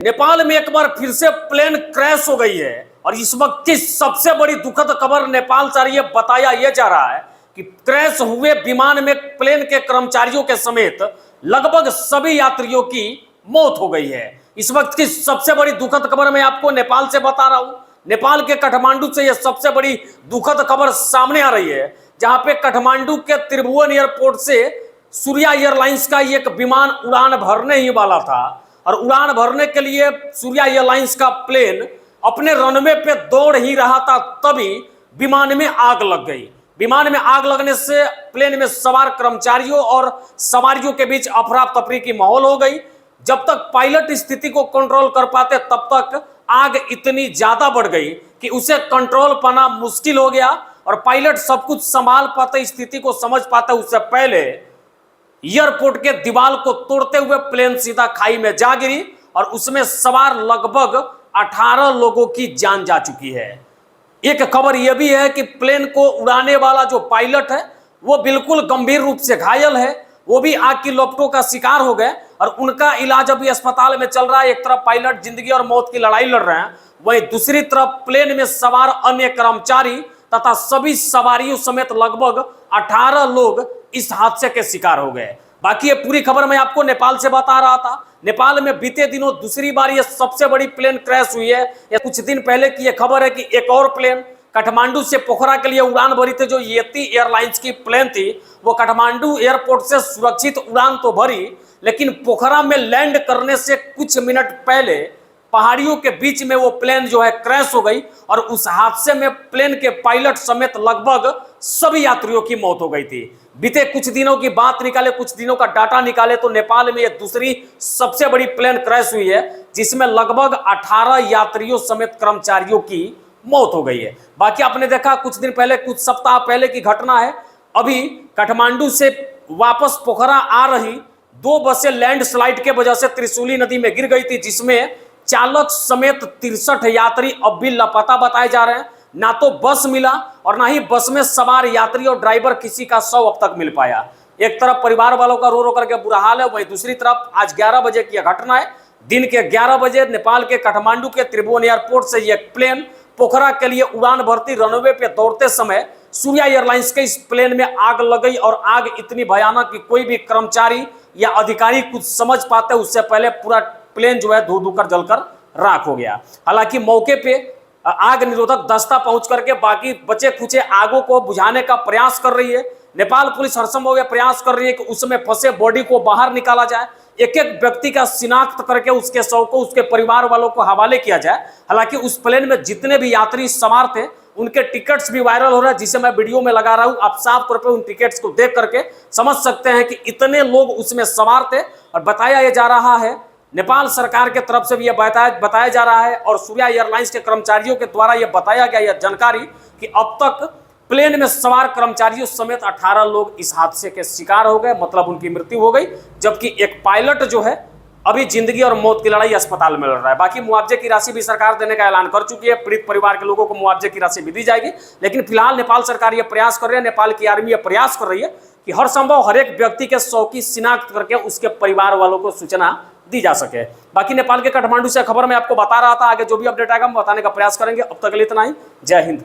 नेपाल में एक बार फिर से प्लेन क्रैश हो गई है और इस वक्त की सबसे बड़ी दुखद खबर नेपाल से ये बताया यह जा रहा है कि क्रैश हुए विमान में प्लेन के कर्मचारियों के समेत लगभग सभी यात्रियों की मौत हो गई है। इस वक्त की सबसे बड़ी दुखद खबर मैं आपको नेपाल से बता रहा हूं। नेपाल के काठमांडू से यह सबसे बड़ी दुखद खबर सामने आ रही है, जहां पे काठमांडू के त्रिभुवन एयरपोर्ट से सूर्या एयरलाइंस का एक विमान उड़ान भरने ही वाला था और उड़ान भरने के लिए सूर्या एयरलाइंस का प्लेन अपने रनवे पे दौड़ ही रहा था, तभी विमान में आग लग गई। विमान में आग लगने से प्लेन में सवार कर्मचारियों और सवारियों के बीच अफरा तफरी की माहौल हो गई। जब तक पायलट स्थिति को कंट्रोल कर पाते तब तक आग इतनी ज्यादा बढ़ गई कि उसे कंट्रोल पाना मुश्किल हो गया और पायलट सब कुछ संभाल पाते, स्थिति को समझ पाते उससे पहले एयरपोर्ट के दीवार को तोड़ते हुए प्लेन सीधा खाई में जा गिरी और उसमें सवार लगभग 18 लोगों की जान जा चुकी है। एक खबर यह भी है कि प्लेन को उड़ाने वाला जो पायलट है वो बिल्कुल गंभीर रूप से घायल है, वो भी आग की लपटों का शिकार हो गए और उनका इलाज अभी अस्पताल में चल रहा है। एक तरफ पायलट जिंदगी और मौत की लड़ाई लड़ रहे हैं, वहीं दूसरी तरफ प्लेन में सवार अन्य कर्मचारी तथा सभी सवारियों समेत लगभग 18 लोग इस हादसे के शिकार हो गए। बाकी ये पूरी खबर मैं आपको नेपाल से बता रहा था। नेपाल में बीते दिनों दूसरी बार ये सबसे बड़ी प्लेन क्रैश हुई है। ये कुछ दिन पहले की ये खबर है कि एक और प्लेन काठमांडू से पोखरा के लिए उड़ान भरी थी, जो येती एयरलाइंस की प्लेन थी। वो काठमांडू एयरपोर्ट से सुरक्षित उड़ान तो भरी, लेकिन पोखरा में लैंड करने से कुछ मिनट पहले पहाड़ियों के बीच में वो प्लेन जो है क्रैश हो गई और उस हादसे में प्लेन के पायलट समेत लगभग सभी यात्रियों की मौत हो गई थी। बीते कुछ दिनों की बात निकाले, कुछ दिनों का डाटा निकाले तो नेपाल में यह दूसरी सबसे बड़ी प्लेन क्रैश हुई है, जिसमें लगभग 18 यात्रियों समेत कर्मचारियों की मौत हो गई है। बाकी आपने देखा कुछ दिन पहले, कुछ सप्ताह पहले की घटना है। अभी काठमांडू से वापस पोखरा आ रही 2 बसें लैंडस्लाइड के वजह से त्रिशूली नदी में गिर गई थी, जिसमें चालक समेत 63 यात्री अब भी लापता बताए जा रहे हैं। ना तो बस मिला और ना ही बस में सवार यात्री और ड्राइवर किसी का शव अब तक मिल पाया। एक तरफ परिवार वालों का रो रो करके बुरा हाल है, वहीं दूसरी तरफ आज 11 बजे की यह घटना है। दिन के 11 बजे नेपाल के काठमांडू के त्रिभुवन एयरपोर्ट से यह प्लेन पोखरा के लिए उड़ान भरती रनवे पे दौड़ते समय सूर्या एयरलाइंस के इस प्लेन में आग लग गई और आग इतनी भयानक कि कोई भी कर्मचारी या अधिकारी कुछ समझ पाते उससे पहले पूरा प्लेन जो है धू धू कर जलकर राख हो गया। हालांकि मौके पे आग निरोधक दस्ता पहुंच करके बाकी बचे खुचे आगों को बुझाने का प्रयास कर रही है। नेपाल पुलिस हरसंभव यह प्रयास कर रही है कि उसमें फंसे बॉडी को बाहर निकाला जाए, एक एक व्यक्ति का शिनाख्त करके उसके शव को उसके परिवार वालों को हवाले किया जाए। हालांकि उस प्लेन में जितने भी यात्री सवार थे उनके टिकट्स भी वायरल हो रहे हैं, जिसे मैं वीडियो में लगा रहा हूं। आप साफ तौर पर उन टिकट्स को देख करके समझ सकते हैं कि इतने लोग उसमें सवार थे। और बताया यह जा रहा है, नेपाल सरकार के तरफ से भी यह बताया जा रहा है और सूर्या एयरलाइंस के कर्मचारियों के द्वारा यह बताया गया यह जानकारी कि अब तक प्लेन में सवार कर्मचारियों समेत 18 लोग इस हादसे के शिकार हो गए, मतलब उनकी मृत्यु हो गई। जबकि एक पायलट जो है अभी जिंदगी और मौत की लड़ाई अस्पताल में लड़ रहा है। बाकी मुआवजे की राशि भी सरकार देने का ऐलान कर चुकी है, पीड़ित परिवार के लोगों को मुआवजे की राशि भी दी जाएगी। लेकिन फिलहाल नेपाल सरकार यह प्रयास कर रही है, नेपाल की आर्मी यह प्रयास कर रही है कि हर संभव हर एक व्यक्ति के शव की शिनाख्त करके उसके परिवार वालों को सूचना दी जा सके। बाकी नेपाल के काठमांडू से खबर मैं आपको बता रहा था, आगे जो भी अपडेट आएगा हम बताने का प्रयास करेंगे। अब तक के लिए इतना ही। जय हिंद।